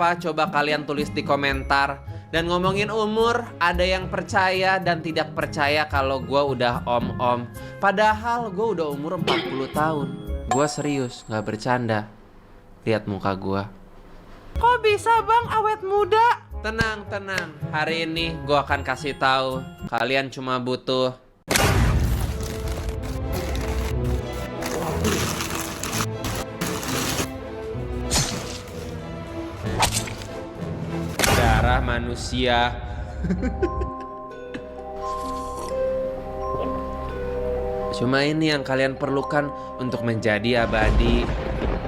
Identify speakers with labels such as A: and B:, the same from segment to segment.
A: apa? Coba kalian tulis di komentar. Dan ngomongin umur, ada yang percaya dan tidak percaya kalau gue udah om-om. Padahal gue udah umur 40 tahun. Gue serius, gak bercanda. Lihat muka gue. Kok bisa bang awet muda? Tenang, tenang. Hari ini gue akan kasih tahu. Kalian cuma butuh darah manusia. Cuma ini yang kalian perlukan untuk menjadi abadi.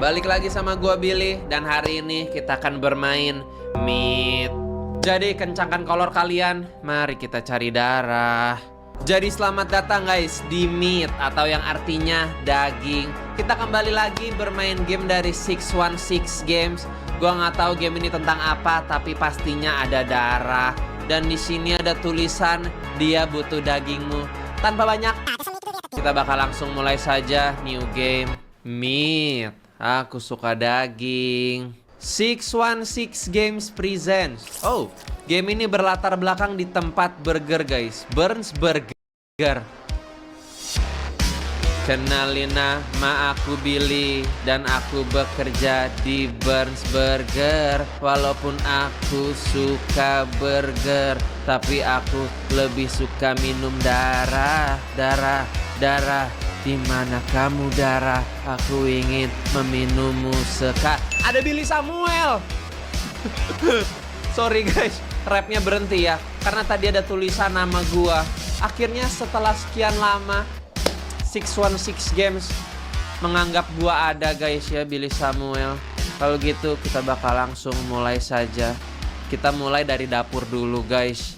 A: Balik lagi sama gua Billy, dan hari ini kita akan bermain Meat. Jadi kencangkan kolor kalian, mari kita cari darah. Jadi selamat datang guys di Meat, atau yang artinya daging. Kita kembali lagi bermain game dari 616 Games. Gua nggak tahu game ini tentang apa, tapi pastinya ada darah. Dan di sini ada tulisan dia butuh dagingmu. Tanpa banyak, kita bakal langsung mulai saja new game Meat. Aku suka daging. 616 Games presents. Oh, game ini berlatar belakang di tempat burger guys, Burns Burger. Kenalin nama aku Billy dan aku bekerja di Burns Burger. Walaupun aku suka burger, tapi aku lebih suka minum darah. Di mana kamu darah? Aku ingin meminummu Ada Billy Samuel. Sorry guys, rapnya berhenti ya, karena tadi ada tulisan nama gua. Akhirnya setelah sekian lama 616 Games menganggap gua ada guys ya, Billy Samuel. Kalau gitu kita bakal langsung mulai saja. Kita mulai dari dapur dulu guys.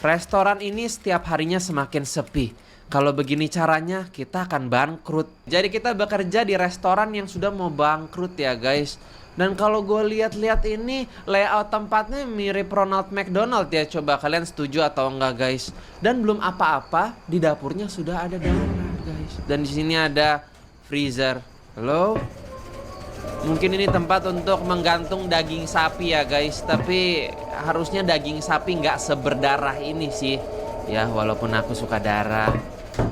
A: Restoran ini setiap harinya semakin sepi. Kalau begini caranya kita akan bangkrut. Jadi kita bekerja di restoran yang sudah mau bangkrut ya guys. Dan kalau gue lihat-lihat ini layout tempatnya mirip Ronald McDonald ya. Coba kalian setuju atau enggak guys? Dan belum apa-apa di dapurnya sudah ada darah guys. Dan di sini ada freezer. Halo? Mungkin ini tempat untuk menggantung daging sapi ya guys. Tapi harusnya daging sapi nggak seberdarah ini sih. Ya walaupun aku suka darah.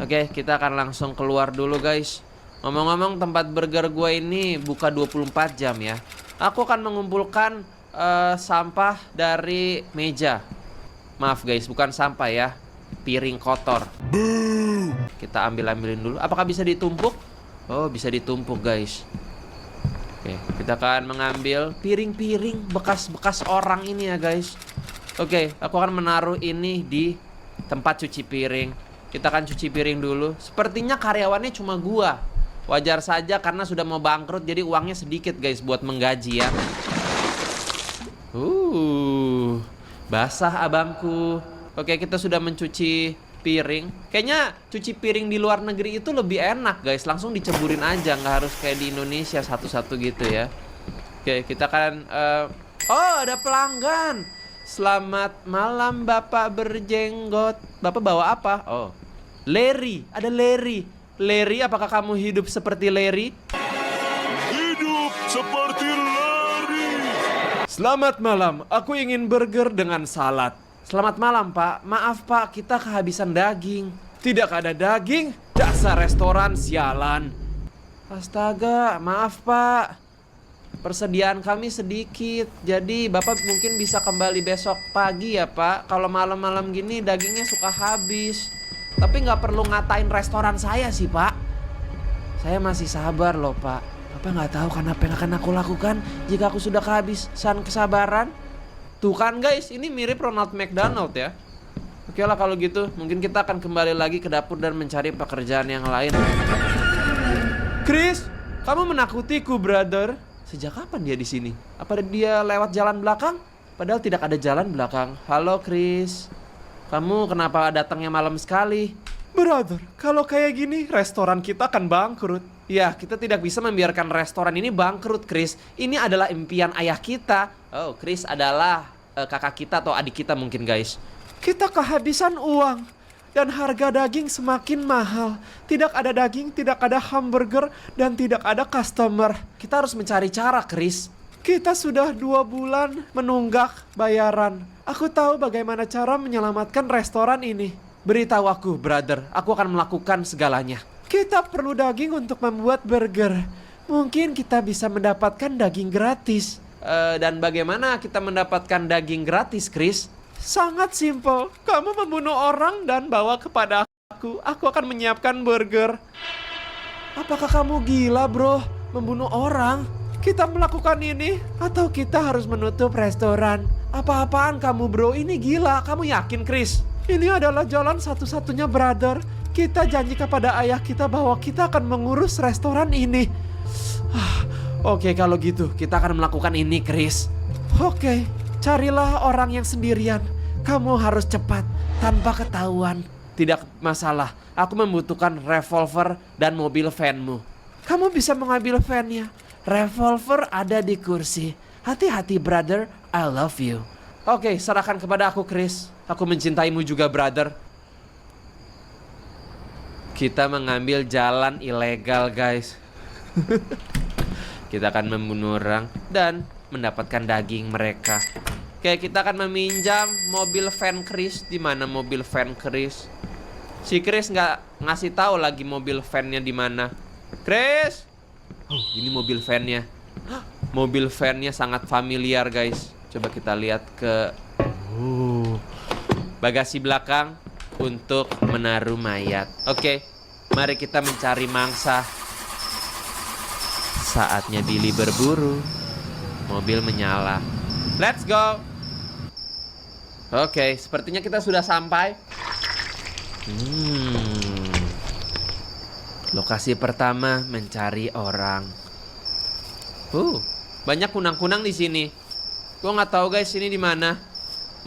A: Oke, kita akan langsung keluar dulu guys. Ngomong-ngomong, tempat burger gue ini buka 24 jam ya. Aku akan mengumpulkan sampah dari meja. Maaf guys, bukan sampah ya, piring kotor. Kita ambilin dulu. Apakah bisa ditumpuk? Oh, bisa ditumpuk guys. Oke, kita akan mengambil piring-piring bekas-bekas orang ini ya guys. Oke, aku akan menaruh ini di tempat cuci piring. Kita akan cuci piring dulu. Sepertinya karyawannya cuma gua. Wajar saja karena sudah mau bangkrut, jadi uangnya sedikit guys buat menggaji ya. Basah abangku. Oke, kita sudah mencuci piring. Kayaknya cuci piring di luar negeri itu lebih enak guys. Langsung diceburin aja, nggak harus kayak di Indonesia satu-satu gitu ya. Oke, kita akan oh, ada pelanggan. Selamat malam Bapak berjenggot. Bapak bawa apa? Oh, Larry, ada Larry. Larry, apakah kamu hidup seperti Larry?
B: Hidup seperti Larry.
A: Selamat malam, aku ingin burger dengan salad. Selamat malam Pak, maaf Pak, kita kehabisan daging. Tidak ada daging? Dasar restoran sialan. Astaga, maaf Pak, persediaan kami sedikit. Jadi Bapak mungkin bisa kembali besok pagi ya Pak. Kalau malam-malam gini dagingnya suka habis. Tapi nggak perlu ngatain restoran saya sih Pak. Saya masih sabar loh Pak. Bapak nggak tahu kan apa yang akan aku lakukan jika aku sudah kehabisan kesabaran. Tuh kan guys, ini mirip Ronald McDonald ya. Oke lah kalau gitu, mungkin kita akan kembali lagi ke dapur dan mencari pekerjaan yang lain. Chris, kamu menakutiku brother. Sejak kapan dia di sini? Apa dia lewat jalan belakang? Padahal tidak ada jalan belakang. Halo Chris, kamu kenapa datangnya malam sekali? Brother, kalau kayak gini restoran kita akan bangkrut. Ya, kita tidak bisa membiarkan restoran ini bangkrut, Chris. Ini adalah impian ayah kita. Oh, Chris adalah kakak kita atau adik kita mungkin, guys. Kita kehabisan uang dan harga daging semakin mahal. Tidak ada daging, tidak ada hamburger, dan tidak ada customer. Kita harus mencari cara, Chris.
C: Kita sudah 2 bulan menunggak bayaran. Aku tahu bagaimana cara menyelamatkan restoran ini.
A: Beritahu aku, brother. Aku akan melakukan segalanya.
C: Kita perlu daging untuk membuat burger. Mungkin kita bisa mendapatkan daging gratis.
A: Dan bagaimana kita mendapatkan daging gratis, Chris?
C: Sangat simpel. Kamu membunuh orang dan bawa kepada aku. Aku akan menyiapkan burger. Apakah kamu gila, bro? Membunuh orang? Kita melakukan ini atau kita harus menutup restoran? Apa-apaan kamu, bro? Ini gila. Kamu yakin, Chris? Ini adalah jalan satu-satunya, brother. Kita janji kepada ayah kita bahwa kita akan mengurus restoran ini.
A: Oke, kalau gitu kita akan melakukan ini, Chris.
C: Oke, carilah orang yang sendirian. Kamu harus cepat, tanpa ketahuan.
A: Tidak masalah. Aku membutuhkan revolver dan mobil vanmu.
C: Kamu bisa mengambil van-nya. Revolver ada di kursi. Hati-hati, brother. I love you.
A: Oke, serahkan kepada aku, Chris. Aku mencintaimu juga, brother. Kita mengambil jalan ilegal, guys. Kita akan membunuh orang dan mendapatkan daging mereka. Oke, kita akan meminjam mobil van Chris. Di mana mobil van Chris? Si Chris nggak ngasih tahu lagi mobil van-nya di mana. Chris, ini mobil van-nya. Mobil van-nya sangat familiar, guys. Coba kita lihat ke bagasi belakang untuk menaruh mayat. Oke, mari kita mencari mangsa. Saatnya Billy berburu. Mobil menyala. Let's go. Oke, sepertinya kita sudah sampai. Lokasi pertama mencari orang. Banyak kunang-kunang di sini. Gue nggak tahu, guys, ini di mana.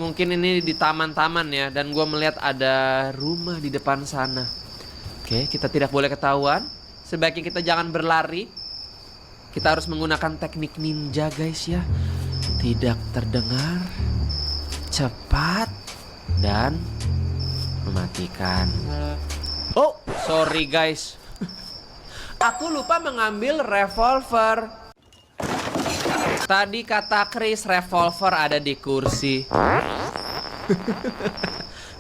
A: Mungkin ini di taman-taman ya. Dan gue melihat ada rumah di depan sana. Oke, kita tidak boleh ketahuan. Sebaiknya kita jangan berlari. Kita harus menggunakan teknik ninja, guys, ya. Tidak terdengar, cepat, dan mematikan. Oh, sorry, guys. Aku lupa mengambil revolver. Tadi kata Chris revolver ada di kursi.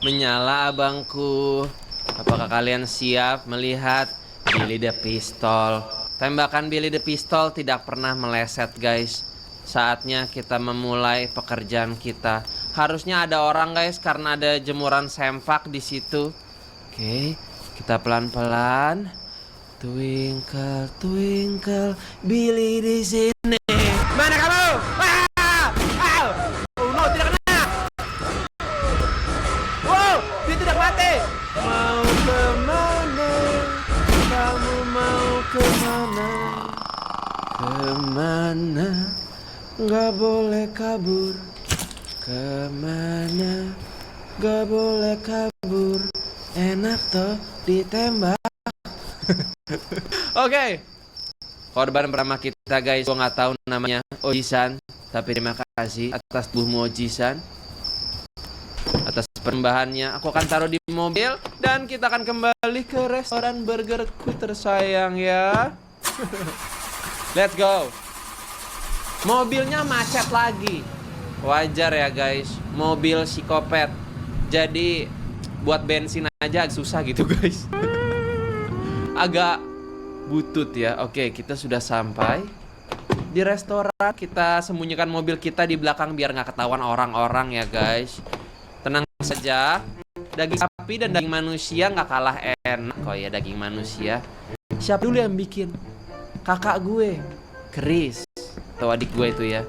A: Menyala, abangku. Apakah kalian siap melihat Billy the Pistol? Tembakan Billy the Pistol tidak pernah meleset, guys. Saatnya kita memulai pekerjaan kita. Harusnya ada orang, guys, karena ada jemuran sempak di situ. Oke, kita pelan-pelan. Twinkle, twinkle, Billy di sini. Mana kamu? Oh no, tidak kena. Wow, dia tidak mati.
C: Mau kemana? Kamu mau kemana? Kemana? Gak boleh kabur. Kemana? Gak boleh kabur. Enak toh ditembak.
A: Oke. Korban pertama kita, guys, gue nggak tahu namanya, Ojisan. Tapi terima kasih atas tubuhmu, Ojisan. Atas persembahannya. Aku akan taruh di mobil. Dan kita akan kembali ke restoran burgerku tersayang, ya. Let's go. Mobilnya macet lagi. Wajar ya, guys. Mobil psikopat. Jadi buat bensin aja susah gitu, guys. Agak butut ya. Oke, kita sudah sampai di restoran. Kita sembunyikan mobil kita di belakang biar nggak ketahuan orang-orang ya, guys. Tenang saja. Daging sapi dan daging manusia nggak kalah enak kok ya, daging manusia. Siapa dulu yang bikin? Kakak gue, Chris, atau adik gue itu ya.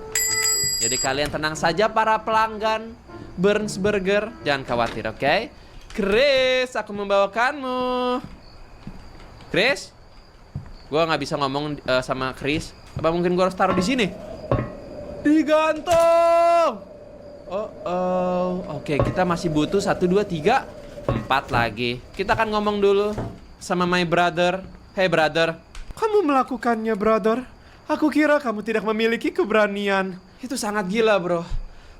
A: Jadi kalian tenang saja para pelanggan Burns Burger. Jangan khawatir, oke? Chris, aku membawakanmu. Chris? Gue nggak bisa ngomong sama Chris. Apa mungkin gue harus taruh di sini? Digantung. Oke, kita masih butuh 1, 2, 3, 4 lagi. Kita akan ngomong dulu sama my brother. Hey brother.
C: Kamu melakukannya, brother. Aku kira kamu tidak memiliki keberanian.
A: Itu sangat gila, bro.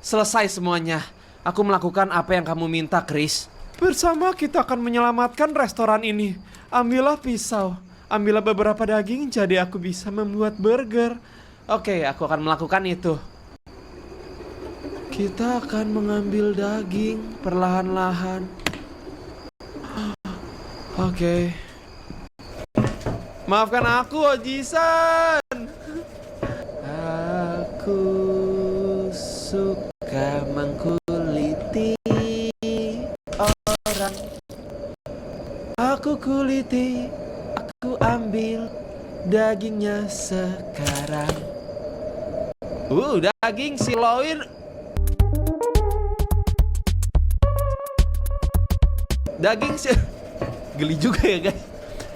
A: Selesai semuanya. Aku melakukan apa yang kamu minta, Chris.
C: Bersama kita akan menyelamatkan restoran ini. Ambillah pisau. Ambillah beberapa daging jadi aku bisa membuat burger.
A: Oke, aku akan melakukan itu. Kita akan mengambil daging perlahan-lahan. Oke. Maafkan aku, Oji-san. Aku suka mengkuliti orang. Aku kuliti, aku ambil dagingnya sekarang. Daging sirloin. Geli juga ya guys.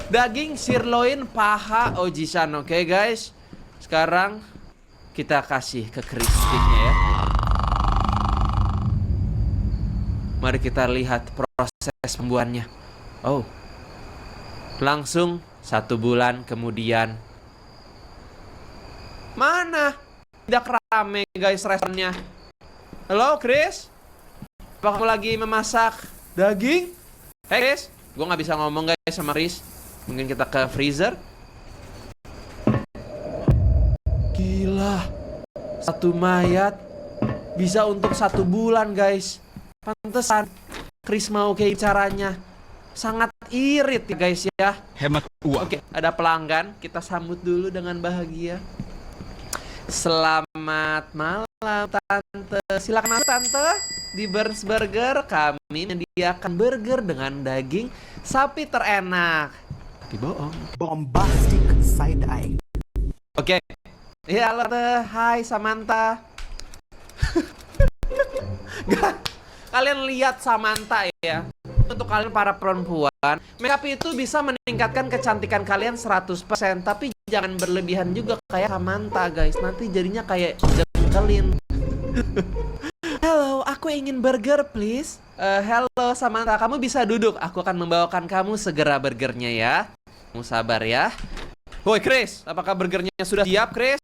A: Daging sirloin paha Oji-san, oke guys. Sekarang kita kasih ke crispy-nya ya. Mari kita lihat proses pembuatannya. Oh, langsung 1 bulan kemudian. Mana? Tidak rame guys restorannya. Halo Chris? Apa kamu lagi memasak daging? Hey Chris, gue gak bisa ngomong guys sama Chris. Mungkin kita ke freezer. Gila, 1 mayat bisa untuk 1 bulan guys. Pantesan Chris mau kayak caranya. Sangat irit ya guys ya.
B: Hemat uang.
A: Oke, ada pelanggan. Kita sambut dulu dengan bahagia. Selamat malam Tante. Silakan Tante. Di Burns Burger kami menyediakan burger dengan daging sapi terenak. Tapi bohong.
D: Bombastic side eye.
A: Oke. Ya halo Tante. Hai Samantha. Kalian lihat Samantha ya. Untuk kalian para perempuan, makeup itu bisa meningkatkan kecantikan kalian 100%. Tapi jangan berlebihan juga kayak Samantha guys. Nanti jadinya kayak jengkelin. Halo, aku ingin burger please. Halo Samantha, kamu bisa duduk. Aku akan membawakan kamu segera burgernya ya. Kamu sabar ya. Woi Chris, apakah burgernya sudah siap Chris?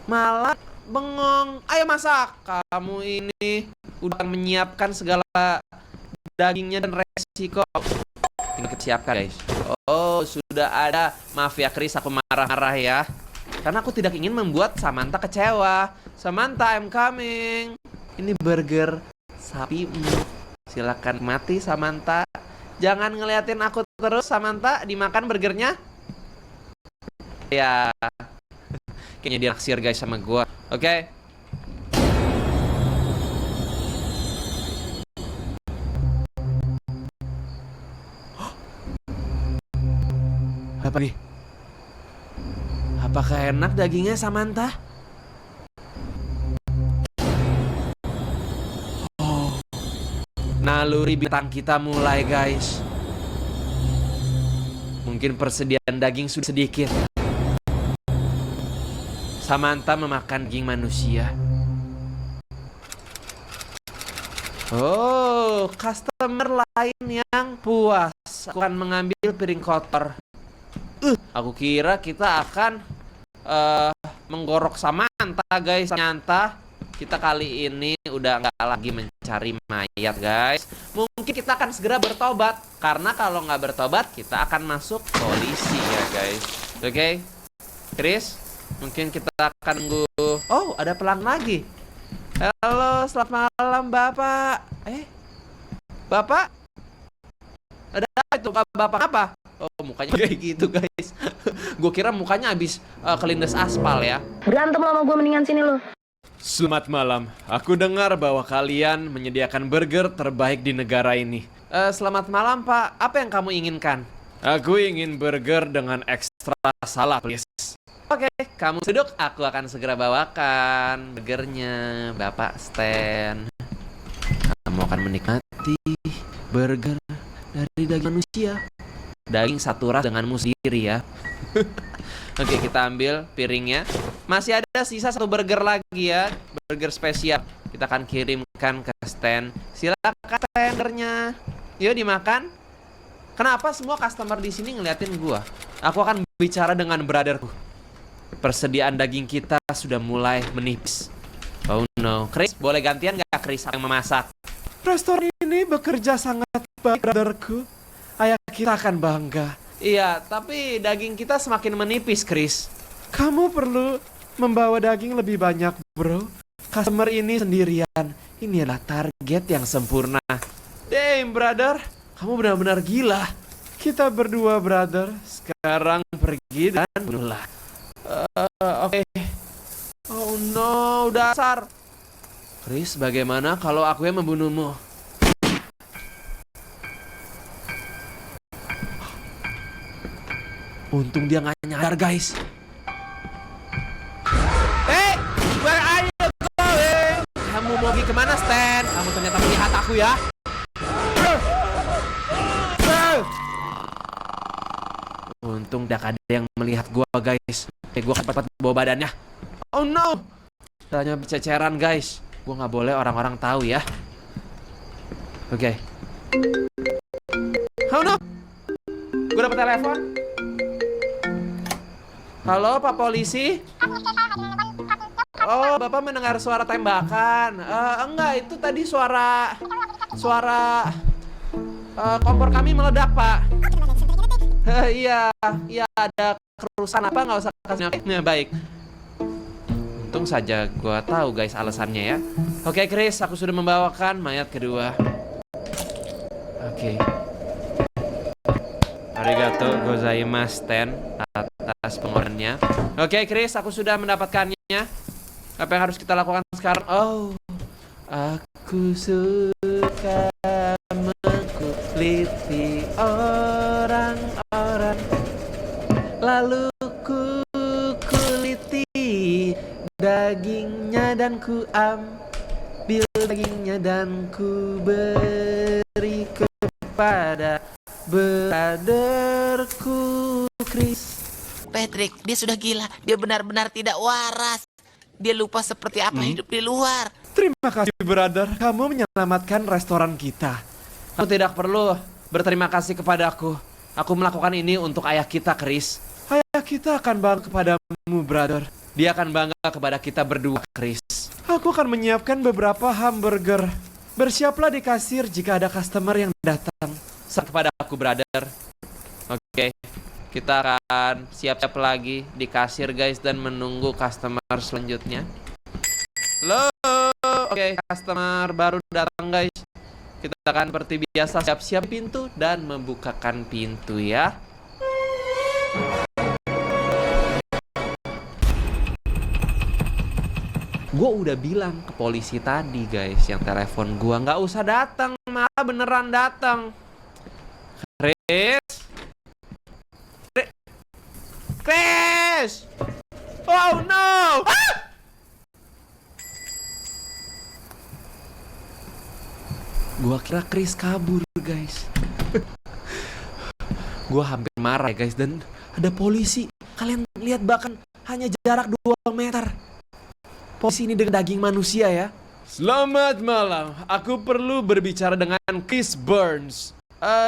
A: Malah bengong. Ayo masak. Kamu ini udah menyiapkan segala dagingnya dan resiko. Tinggal kita siapkan guys. Oh sudah ada. Maaf ya Chris, aku marah-marah ya. Karena aku tidak ingin membuat Samantha kecewa. Samantha, I'm coming. Ini burger sapimu. Silakan mati Samantha. Jangan ngeliatin aku terus Samantha. Dimakan burgernya. Ya. Kayaknya dia naksir guys sama gua. Oke. Apa nih? Apakah enak dagingnya Samantha? Oh, naluri bintang kita mulai guys. Mungkin persediaan daging sudah sedikit. Samantha memakan daging manusia. Oh, customer lain yang puas. Aku akan mengambil piring kotor. Aku kira kita akan menggorok Samantha guys. Ternyata kita kali ini udah nggak lagi mencari mayat guys. Mungkin kita akan segera bertobat. Karena kalau nggak bertobat kita akan masuk polisi ya guys. Oke, Chris, mungkin kita akan nunggu. Oh, ada pelanggan lagi. Halo, selamat malam Bapak. Bapak? Ada itu Bapak apa? Oh, mukanya kayak gitu guys. Gue kira mukanya habis kelindes aspal ya.
E: Berantem sama gue, mendingan sini lo.
A: Selamat malam. Aku dengar bahwa kalian menyediakan burger terbaik di negara ini. Selamat malam Pak. Apa yang kamu inginkan? Aku ingin burger dengan ekstra salad please. Oke, kamu duduk. Aku akan segera bawakan burgernya Bapak Stan. Kamu akan menikmati burger dari daging manusia. Daging satu ras denganmu sendiri ya. Oke, kita ambil piringnya. Masih ada sisa 1 burger lagi ya. Burger spesial. Kita akan kirimkan ke stand. Silakan tendernya. Yuk dimakan. Kenapa semua customer di sini ngeliatin gua? Aku akan bicara dengan brotherku. Persediaan daging kita sudah mulai menipis. Oh no. Chris, boleh gantian gak Chris yang memasak? Restoran ini bekerja sangat baik, brotherku. Ayah kita akan bangga. Iya, tapi daging kita semakin menipis, Chris.
C: Kamu perlu membawa daging lebih banyak, bro. Customer ini sendirian. Ini adalah target yang sempurna. Damn, brother. Kamu benar-benar gila. Kita berdua, brother. Sekarang pergi dan bunuhlah. Oke. Oh no, dasar. Chris, bagaimana kalau aku yang membunuhmu? Untung dia nggak nyadar, guys. Where are you going? Kamu mau pergi kemana, Stan? Kamu ternyata melihat aku ya? Untung tidak ada yang melihat gua, guys. Gua cepat bawa badannya. Oh no! Tanya ceceran, guys. Gua nggak boleh orang-orang tahu ya. Oke. Oh no! Gua dapat telepon. Halo, Pak Polisi? Oh, Bapak mendengar suara tembakan. Enggak, itu tadi suara kompor kami meledak, Pak. Iya, ada kerusakan apa, nggak usah kasih. Nah, baik. Untung saja gua tahu, guys, alasannya ya. Oke, Chris, aku sudah membawakan mayat kedua. Oke. Arigato gozaimasu, Stan, atas pengorbanannya. Oke, Chris, aku sudah mendapatkannya. Apa yang harus kita lakukan sekarang? Oh, aku suka mengkuliti orang-orang, lalu ku kuliti dagingnya dan ku ambil dagingnya dan ku beri kepada brotherku Chris.
F: Patrick, dia sudah gila. Dia benar-benar tidak waras. Dia lupa seperti apa hidup di luar.
C: Terima kasih, brother. Kamu menyelamatkan restoran kita.
A: Kamu tidak perlu berterima kasih kepadaku. Aku melakukan ini untuk ayah kita, Chris.
C: Ayah kita akan bangga kepadamu, brother.
A: Dia akan bangga kepada kita berdua, Chris.
C: Aku akan menyiapkan beberapa hamburger. Bersiaplah di kasir jika ada customer yang datang.
A: Kepada aku, brother. Oke. Kita akan siap-siap lagi di kasir, guys, dan menunggu customer selanjutnya. Halo. Oke, customer baru datang, guys. Kita akan seperti biasa siap-siap pintu dan membukakan pintu ya. Gue udah bilang ke polisi tadi, guys, yang telepon gue nggak usah datang, malah beneran datang. Chris! Oh no! Gua kira Chris kabur, guys. Gua hampir marah, guys, dan ada polisi. Kalian lihat, bahkan hanya jarak 2 meter. Polisi ini dengan daging manusia ya. Selamat malam. Aku perlu berbicara dengan Chris Burns.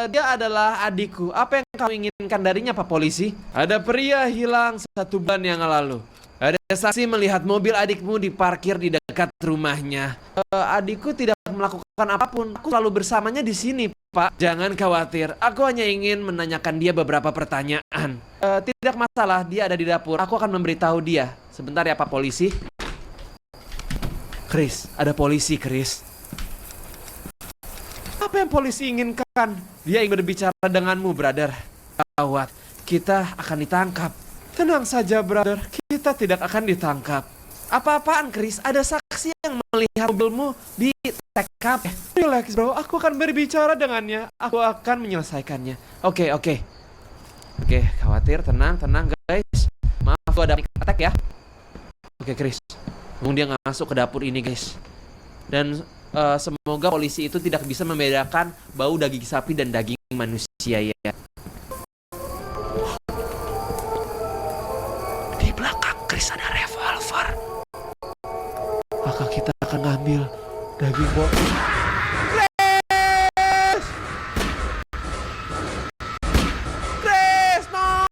A: Dia adalah adikku. Apa yang kamu inginkan darinya, Pak Polisi? Ada pria hilang 1 bulan yang lalu. Ada saksi melihat mobil adikmu diparkir di dekat rumahnya. Adikku tidak melakukan apapun. Aku selalu bersamanya di sini, Pak. Jangan khawatir. Aku hanya ingin menanyakan dia beberapa pertanyaan. Tidak masalah, dia ada di dapur. Aku akan memberitahu dia. Sebentar ya, Pak Polisi. Chris, ada polisi, Chris.
C: Apa yang polisi inginkan?
A: Dia ingin berbicara denganmu, brother. Gawat, kita akan ditangkap.
C: Tenang saja, brother. Kita tidak akan ditangkap.
A: Apa-apaan, Chris? Ada saksi yang melihat mobilmu di TKP.
C: Relax, bro. Aku akan berbicara dengannya. Aku akan menyelesaikannya.
A: Oke, khawatir. Tenang, guys. Maaf, gua ada panic attack ya. Oke, Chris. Dia nggak masuk ke dapur ini, guys. Dan semoga polisi itu tidak bisa membedakan bau daging sapi dan daging manusia ya. Di belakang Chris ada revolver.
C: Maka kita akan ngambil daging
A: Chris, no!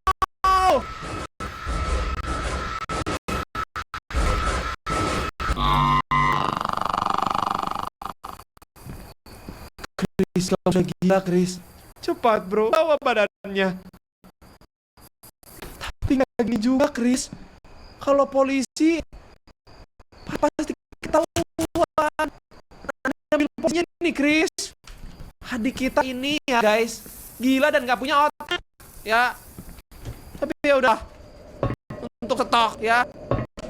C: Chris, kamu udah gila, Chris. Cepat, bro. Bawa badannya. Tapi nggak gini juga, Chris. Kalau polisi pasti ketahuan. Ambil posnya nih, Chris. Adik kita ini ya, guys, gila dan gak punya otak. Ya. Tapi ya udah. Untuk stok ya.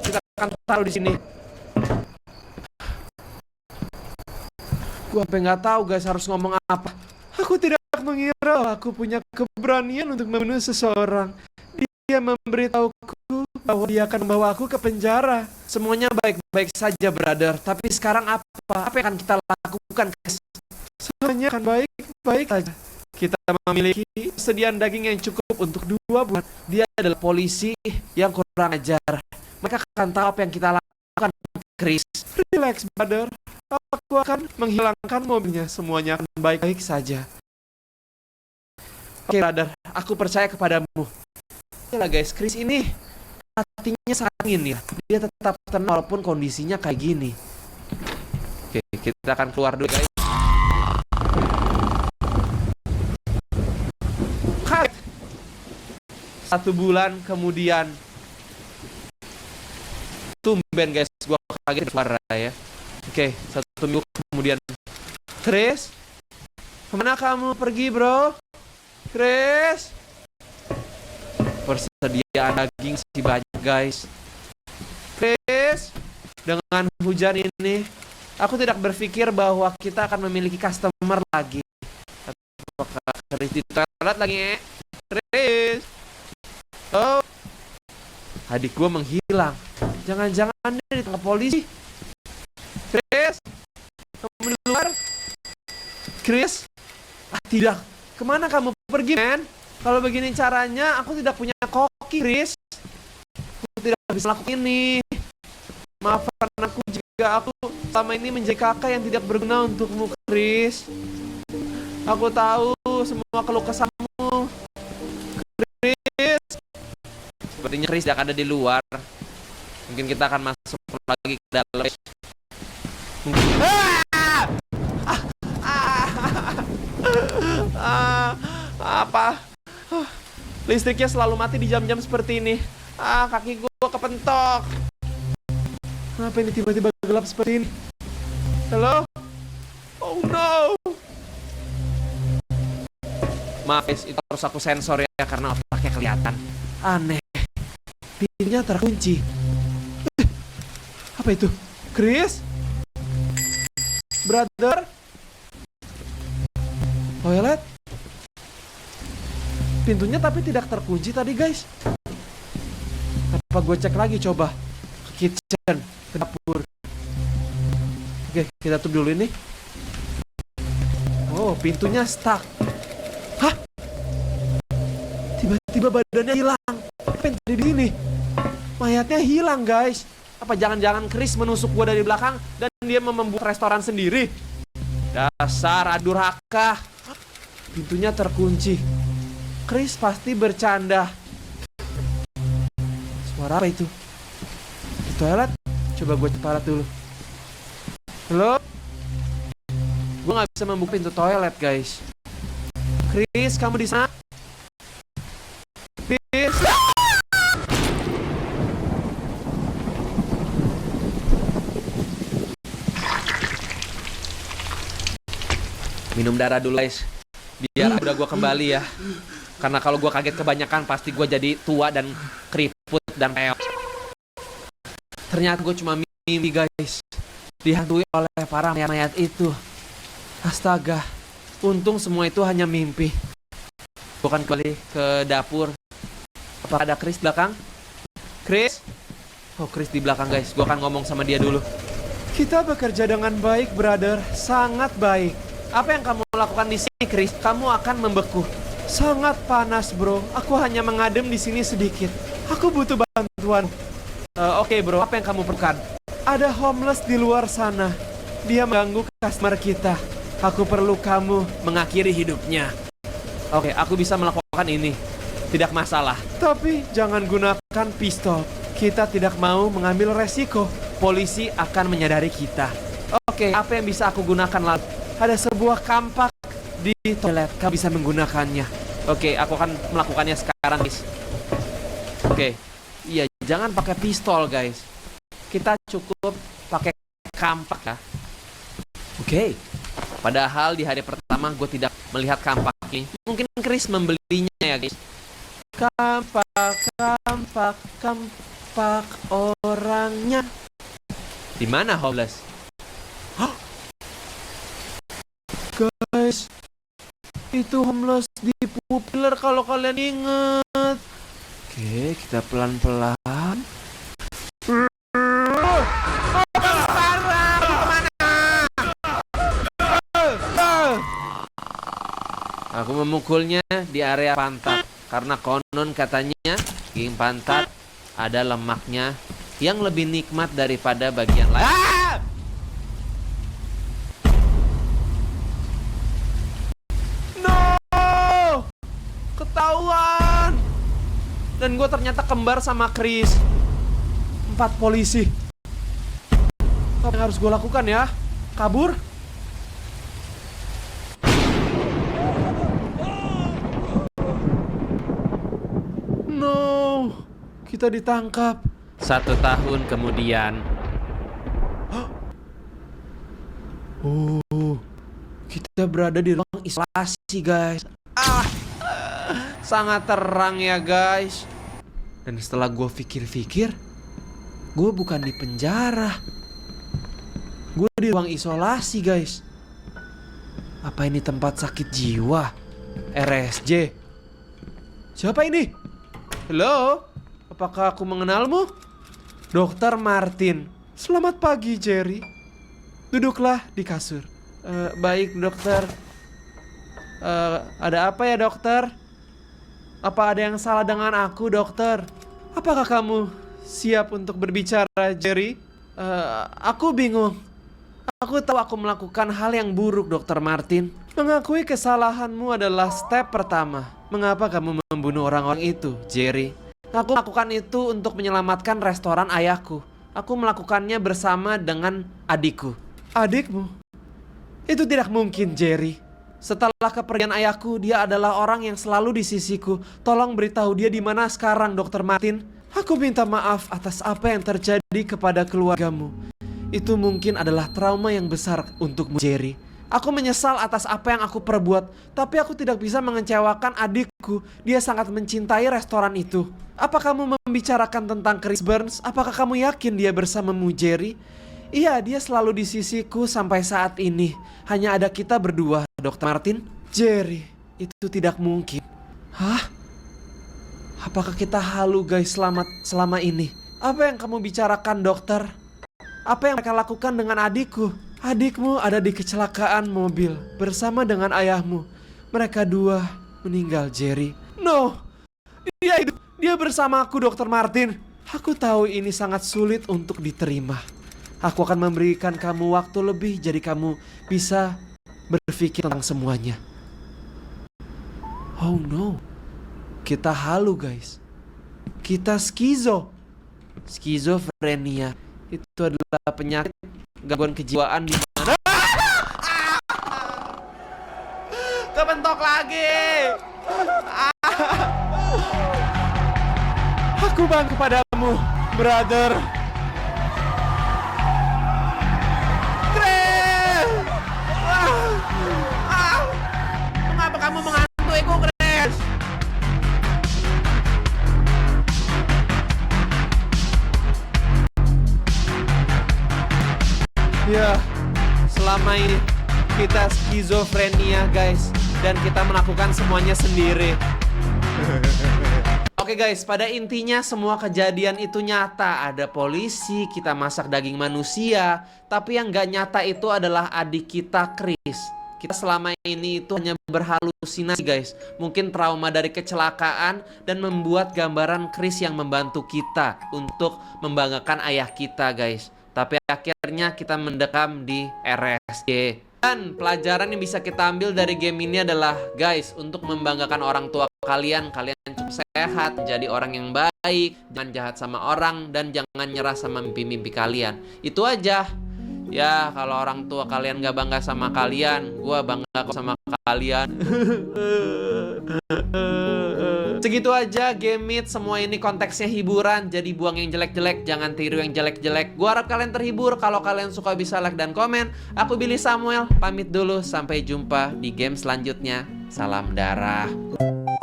C: Kita akan taruh di sini. Gua sampai nggak tahu guys harus ngomong apa. Aku tidak mengira aku punya keberanian untuk membunuh seseorang. Dia memberitahuku bahwa dia akan membawa aku ke penjara. Semuanya baik-baik saja, brother. Tapi sekarang apa? Apa yang akan kita lakukan? Semuanya akan baik-baik saja. Kita memiliki persediaan daging yang cukup untuk 2 bulan. Dia adalah polisi yang kurang ajar. Mereka akan tahu apa yang kita lakukan, Chris. Relax, brother. Aku akan menghilangkan mobilnya. Semuanya akan baik-baik saja. Oke, brother. Aku percaya kepadamu. Yalah guys, Chris ini hatinya sangat dingin ya. Dia tetap tenang walaupun kondisinya kayak gini. Oke, kita akan keluar dulu guys. Hai. 1 bulan kemudian. Tumben guys, gua kaget suara ya. Oke, 1 minggu kemudian. Chris, kemana kamu pergi, bro? Chris, persediaan daging masih banyak, guys. Chris, dengan hujan ini, aku tidak berpikir bahwa kita akan memiliki customer lagi. Apakah Chris di toilet lagi? Chris, oh, adik gue menghilang. Jangan-jangan dia ditangkap polisi. Chris, kamu di luar? Chris, tidak. Kemana kamu pergi, men? Kalau begini caranya, aku tidak punya koki, Chris. Aku tidak bisa lakukan ini. Maafkan aku jika aku selama ini menjadi kakak yang tidak berguna untukmu, Chris. Aku tahu semua keluh kesahmu, Chris. Sepertinya Chris tidak ada di luar. Mungkin kita akan masuk lagi ke dalam. Apa? Listriknya selalu mati di jam-jam seperti ini. Kaki gue kepentok. Kenapa ini tiba-tiba gelap seperti ini? Halo? Oh no. Maaf guys, itu harus aku sensor ya karena otaknya kelihatan. Aneh. Pintunya terkunci. Apa itu? Chris? Brother? Toilet? Pintunya tapi tidak terkunci tadi guys. Apa gue cek lagi coba ke kitchen, ke dapur. Oke, kita tutup dulu ini. Oh, pintunya stuck. Hah? Tiba-tiba badannya hilang. Apa yang terjadi di sini? Mayatnya hilang guys. Apa jangan-jangan Chris menusuk gue dari belakang dan dia membuat restoran sendiri? Dasar durhaka. Pintunya terkunci. Chris pasti bercanda. Suara apa itu? Di toilet? Coba gue cepat dulu. Halo? Gue gak bisa membuka pintu toilet guys. Chris, kamu di sana? Chris? Minum darah dulu guys. Biar udah gue kembali ya. Karena kalau gue kaget kebanyakan pasti gue jadi tua dan keriput dan peok. Ternyata gue cuma mimpi guys. Dihantui oleh para mayat itu. Astaga. Untung semua itu hanya mimpi. Gue akan kembali ke dapur. Apa ada Chris di belakang? Chris? Oh Chris di belakang guys. Gue akan ngomong sama dia dulu. Kita bekerja dengan baik brother. Sangat baik. Apa yang kamu lakukan di sini Chris? Kamu akan membeku. Sangat panas bro. Aku hanya mengadem di sini sedikit. Aku butuh bantuan. Oke bro, apa yang kamu perlukan? Ada homeless di luar sana. Dia mengganggu customer kita. Aku perlu kamu mengakhiri hidupnya. Oke, aku bisa melakukan ini. Tidak masalah. Tapi jangan gunakan pistol. Kita tidak mau mengambil resiko. Polisi akan menyadari kita. Oke, apa yang bisa aku gunakan lalu? Ada sebuah kampak di toilet. Kamu bisa menggunakannya. Oke, aku akan melakukannya sekarang guys. Oke. Iya,
A: Jangan pakai pistol, guys. Kita cukup pakai kampak ya. Oke. Padahal di hari pertama gue tidak melihat kampak ini. Mungkin Chris membelinya ya, guys. Kampak orangnya. Di mana Homeless? Guys, itu Homeless di Popular kalau kalian inget. Oke, kita pelan-pelan. Aku memukulnya di area pantat karena konon katanya daging pantat ada lemaknya yang lebih nikmat daripada bagian lain. Ketahuan. Dan gue ternyata kembar sama Chris. 4 polisi. Apa yang harus gue lakukan ya? Kabur? No, kita ditangkap. 1 tahun kemudian. Oh, kita berada di ruang isolasi, guys. Sangat terang ya, guys. Dan setelah gue pikir-pikir, gue bukan di penjara. Gue di ruang isolasi, guys. Apa ini tempat sakit jiwa? RSJ. Siapa ini? Halo? Apakah aku mengenalmu? Dokter Martin. Selamat pagi, Jerry. Duduklah di kasur. Baik, dokter. Ada apa ya, dokter? Apa ada yang salah dengan aku, dokter? Apakah kamu siap untuk berbicara, Jerry? Aku bingung. Aku tahu aku melakukan hal yang buruk, Dokter Martin. Mengakui kesalahanmu adalah step pertama. Mengapa kamu membunuh orang-orang itu, Jerry? Aku melakukan itu untuk menyelamatkan restoran ayahku. Aku melakukannya bersama dengan adikku. Adikmu? Itu tidak mungkin, Jerry. Setelah kepergian ayahku, dia adalah orang yang selalu di sisiku. Tolong beritahu dia di mana sekarang, Dokter Martin. Aku minta maaf atas apa yang terjadi kepada keluargamu. Itu mungkin adalah trauma yang besar untukmu, Jerry. Aku menyesal atas apa yang aku perbuat, tapi aku tidak bisa mengecewakan adikku. Dia sangat mencintai restoran itu. Apa kamu membicarakan tentang Chris Burns? Apakah kamu yakin dia bersamamu, Jerry? Iya, dia selalu di sisiku sampai saat ini. Hanya ada kita berdua, Dokter Martin. Jerry, itu tidak mungkin. Hah? Apakah kita halu, guys, selama ini? Apa yang kamu bicarakan, dokter? Apa yang mereka lakukan dengan adikku? Adikmu ada di kecelakaan mobil bersama dengan ayahmu. Mereka 2 meninggal, Jerry. No, dia hidup. Dia bersama aku, Dokter Martin. Aku tahu ini sangat sulit untuk diterima. Aku akan memberikan kamu waktu lebih jadi kamu bisa berpikir tentang semuanya. Oh no, kita halu, guys. Kita skizofrenia. Itu adalah penyakit gangguan kejiwaan di mana kebentok lagi. Aku bangga kepadamu, brother. Mengapa kamu mengantuiku, Grace? Ya, selama ini kita skizofrenia, guys, dan kita melakukan semuanya sendiri. Oke guys, pada intinya semua kejadian itu nyata. Ada polisi, kita masak daging manusia. Tapi yang gak nyata itu adalah adik kita, Chris. Kita selama ini itu hanya berhalusinasi, guys. Mungkin trauma dari kecelakaan dan membuat gambaran Chris yang membantu kita untuk membanggakan ayah kita, guys. Tapi akhirnya kita mendekam di RSJ. Dan pelajaran yang bisa kita ambil dari game ini adalah, guys, untuk membanggakan orang tua kalian cukup sehat, menjadi orang yang baik, jangan jahat sama orang, dan jangan nyerah sama mimpi-mimpi kalian. Itu aja. Ya, kalau orang tua kalian gak bangga sama kalian, gua bangga kok sama kalian. Segitu aja Game Meet, semua ini konteksnya hiburan, jadi buang yang jelek-jelek, jangan tiru yang jelek-jelek. Gua harap kalian terhibur, kalau kalian suka bisa like dan komen. Aku Billy Samuel, pamit dulu, sampai jumpa di game selanjutnya. Salam darah.